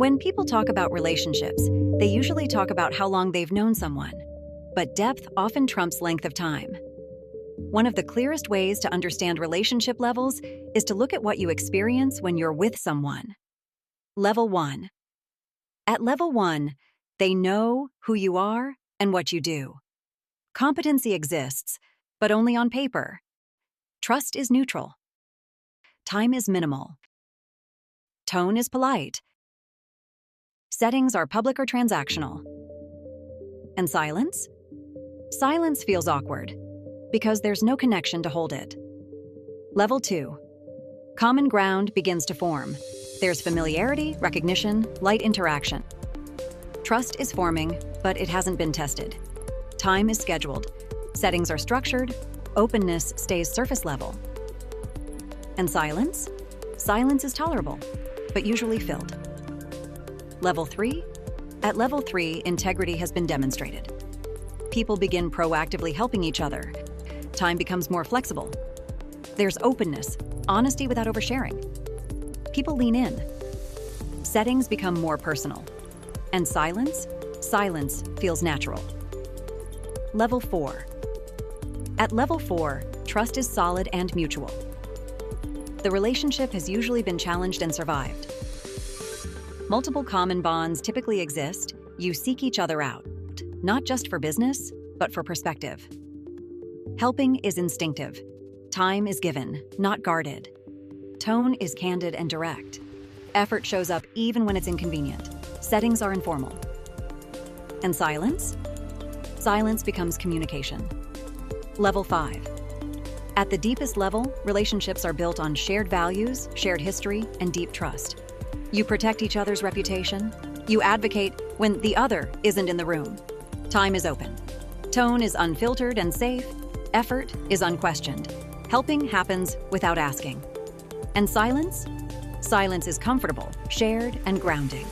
When people talk about relationships, they usually talk about how long they've known someone. But depth often trumps length of time. One of the clearest ways to understand relationship levels is to look at what you experience when you're with someone. Level 1. At level 1, they know who you are and what you do. Competency exists, but only on paper. Trust is neutral. Time is minimal. Tone is polite. Settings are public or transactional. And silence? Silence feels awkward because there's no connection to hold it. Level 2. Common ground begins to form. There's familiarity, recognition, light interaction. Trust is forming, but it hasn't been tested. Time is scheduled. Settings are structured. Openness stays surface level. And silence? Silence is tolerable, but usually filled. Level 3? At level 3, integrity has been demonstrated. People begin proactively helping each other. Time becomes more flexible. There's openness, honesty without oversharing. People lean in. Settings become more personal. And silence? Silence feels natural. Level 4. At level 4, trust is solid and mutual. The relationship has usually been challenged and survived. Multiple common bonds typically exist. You seek each other out, not just for business, but for perspective. Helping is instinctive. Time is given, not guarded. Tone is candid and direct. Effort shows up even when it's inconvenient. Settings are informal. And silence? Silence becomes communication. Level 5. At the deepest level, relationships are built on shared values, shared history, and deep trust. You protect each other's reputation. You advocate when the other isn't in the room. Time is open. Tone is unfiltered and safe. Effort is unquestioned. Helping happens without asking. And silence? Silence is comfortable, shared, and grounding.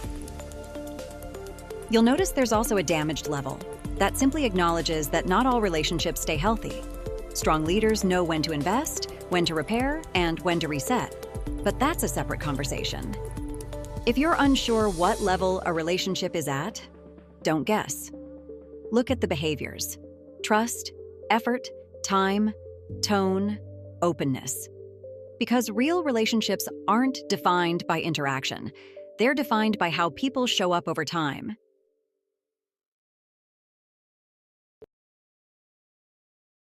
You'll notice there's also a damaged level that simply acknowledges that not all relationships stay healthy. Strong leaders know when to invest, when to repair, and when to reset. But that's a separate conversation. If you're unsure what level a relationship is at, don't guess. Look at the behaviors: trust, effort, time, tone, openness. Because real relationships aren't defined by interaction. They're defined by how people show up over time.